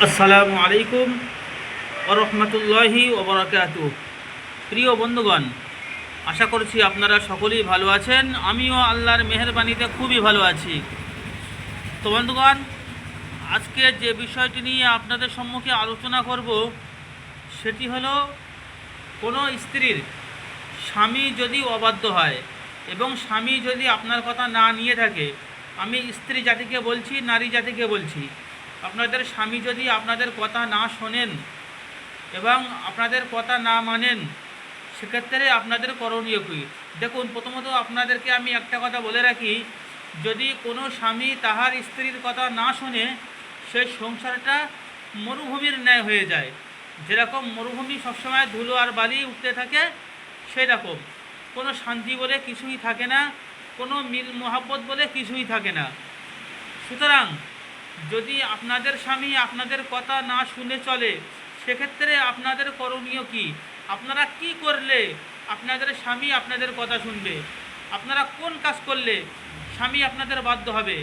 আসসালামু আলাইকুম ওরহমতুল্লাহি ওবরাকাতুহু। প্রিয় বন্ধুগণ, আশা করছি আপনারা সকলেই ভালো আছেন। আমিও আল্লাহর মেহেরবানিতে খুবই ভালো আছি। তো বন্ধুগণ, আজকে যে বিষয়টি নিয়ে আপনাদের সম্মুখে আলোচনা করব সেটি হলো কোনো স্ত্রীর স্বামী যদি অবাধ্য হয় এবং স্বামী যদি আপনার কথা না নিয়ে থাকে, আমি স্ত্রী জাতিকে বলছি, নারী জাতিকে বলছি, আপনাদের স্বামী যদি আপনাদের কথা না শোনেন এবং আপনাদের কথা না মানেন, সেক্ষেত্রে আপনাদের করণীয় কী? দেখুন, প্রথমত আপনাদেরকে আমি একটা কথা বলে রাখি, যদি কোনো স্বামী তাহার স্ত্রীর কথা না শোনে, সেই সংসারটা মরুভূমির ন্যায় হয়ে যায়। যেরকম মরুভূমি সবসময় ধুলো আর বালি উঠতে থাকে, সেই রকম কোনো শান্তি বলে কিছুই থাকে না, কোনো মিল মোহাব্বত বলে কিছুই থাকে না। সুতরাং যদি আপনাদের স্বামী আপনাদের কথা না শুনে চলে, সেক্ষেত্রে আপনাদের করণীয় কি? আপনারা কি করলে আপনাদের স্বামী আপনাদের কথা শুনবে? আপনারা কোন কাজ করলে স্বামী আপনাদের বাধ্য হবে?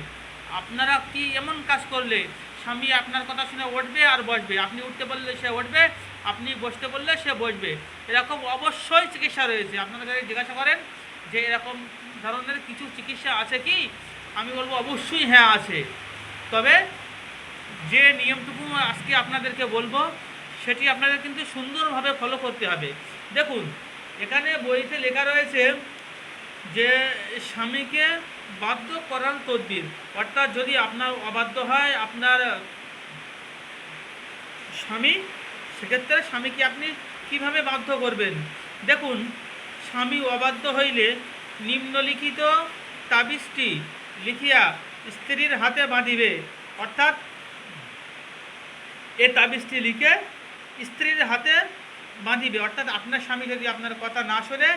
আপনারা কি এমন কাজ করলে স্বামী আপনার কথা শুনে উঠবে আর বসবে? আপনি উঠতে বললে সে উঠবে, আপনি বসতে বললে সে বসবে। এরকম অবশ্যই চিকিৎসা রয়েছে। আপনারা যদি জিজ্ঞাসা করেন যে এরকম ধরনের কিছু চিকিৎসা আছে কি, আমি বলবো অবশ্যই হ্যাঁ আছে। তবে যে নিয়মটুকু আজকে আপনাদেরকে বলবো, সেটি আপনাদের কিন্তু সুন্দরভাবে ফলো করতে হবে। দেখুন, এখানে বইতে লেখা রয়েছে যে স্বামীকে বাধ্য করার তদবির, অর্থাৎ যদি আপনার অবাধ্য হয় আপনার স্বামী, সেক্ষেত্রে স্বামীকে আপনি কিভাবে বাধ্য করবেন। দেখুন, স্বামী অবাধ্য হইলে নিম্নলিখিত তাবিজটি লিখিয়া স্ত্রীর হাতে বাঁধিবে। অর্থাৎ এই তাবিজটি লিখে স্ত্রীর হাতে বাঁধিবে। অর্থাৎ আপনার স্বামী যদি আপনার কথা না শোনে,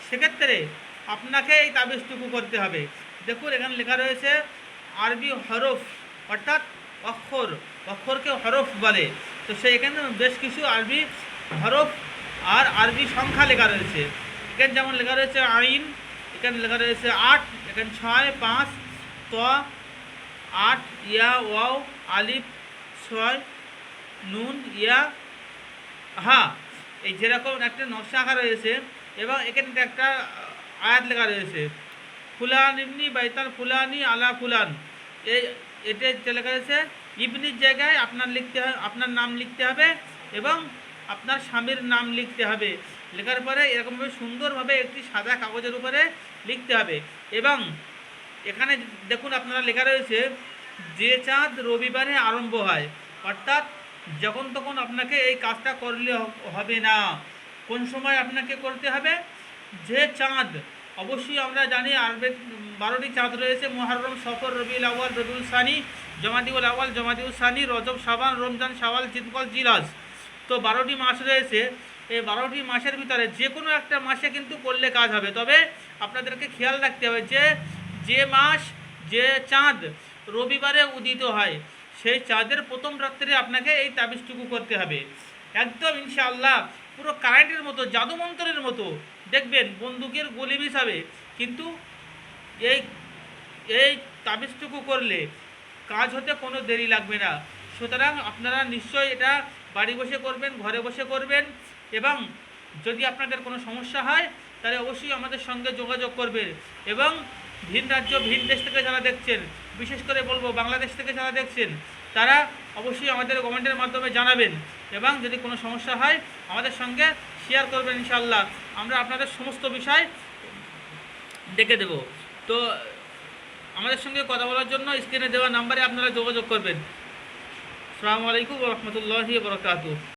সেক্ষেত্রে আপনাকে এই তাবিজটুকু করতে হবে। দেখুন, এখানে লেখা রয়েছে আরবি হরফ, অর্থাৎ অক্ষর, অক্ষরকে হরফ বলে। তো এখানে বেশ কিছু আরবি হরফ আর আরবি সংখ্যা লেখা রয়েছে। এখানে যেমন লেখা রয়েছে আইন, এখানে লেখা রয়েছে 8, এখানে 6, 5, ত 8, ইয়া, ওয়াও, আলিফ 6, নুন, ইয়া, হা। এই যেরকম একটা নকশা আঁকা রয়েছে এবং এখানে একটা আয়াত লেখা রয়েছে ফুলান ইবনি বাইতাল ফুলানি আলা ফুলান। এটা যে লেখা রয়েছে ইবনির জায়গায় আপনার নাম লিখতে হবে এবং আপনার স্বামীর নাম লিখতে হবে। লেখার পরে এরকমভাবে সুন্দরভাবে একটি সাদা কাগজের উপরে লিখতে হবে। এবং এখানে দেখুন, আপনারা লেখা রয়েছে যে চাঁদ রবিবারে আরম্ভ হয়, অর্থাৎ যখন তখন আপনাকে এই কাজটা করলে হবে না। কোন সময় আপনাকে করতে হবে? যে চাঁদ, অবশ্যই আমরা জানি আরবের 12টি চাঁদ রয়েছে, মুহররম, সফর, রবিউল আউয়াল, রবিউল সানি, জমাদিউল আউয়াল, জমাদিউল সানি, রজব, শাবান, রমজান, শাওয়াল, জিলকদ, জিলহজ। তো 12টি মাস রয়েছে। এই 12টি মাসের ভিতরে যে কোনো একটা মাসে কিন্তু করলে কাজ হবে। তবে আপনাদেরকে খেয়াল রাখতে হবে যে মাস, যে চাঁদ রবিবারে উদিত হয়, সেই চাঁদের প্রথম রাত্রে আপনাকে এই তাবিজটুকু করতে হবে। একদম ইনশাআল্লাহ পুরো কারেন্টের মতো, জাদুমন্ত্রের মতো দেখবেন বন্দুকের গুলি হিসাবে, কিন্তু এই এই তাবিজটুকু করলে কাজ হতে কোনো দেরি লাগবে না। সুতরাং আপনারা নিশ্চয়ই এটা বাড়ি বসে করবেন, ঘরে বসে করবেন। এবং যদি আপনাদের কোনো সমস্যা হয়, তাহলে অবশ্যই আমাদের সঙ্গে যোগাযোগ করবেন। এবং ভিন রাজ্য, ভিন দেশ থেকে যারা দেখছেন, বিশেষ করে বলবো বাংলাদেশ থেকে যারা দেখছেন, তারা অবশ্যই আমাদের কমেন্টের মাধ্যমে জানাবেন। এবং যদি কোনো সমস্যা হয় আমাদের সঙ্গে শেয়ার করবেন। ইনশাআল্লাহ আমরা আপনাদের সমস্ত বিষয় দেখে দেব। তো আমাদের সঙ্গে কথা বলার জন্য স্ক্রিনে দেওয়া নাম্বারে আপনারা যোগাযোগ করবেন। আসসালামু আলাইকুম ওয়া রাহমাতুল্লাহি ওয়া বারাকাতুহু।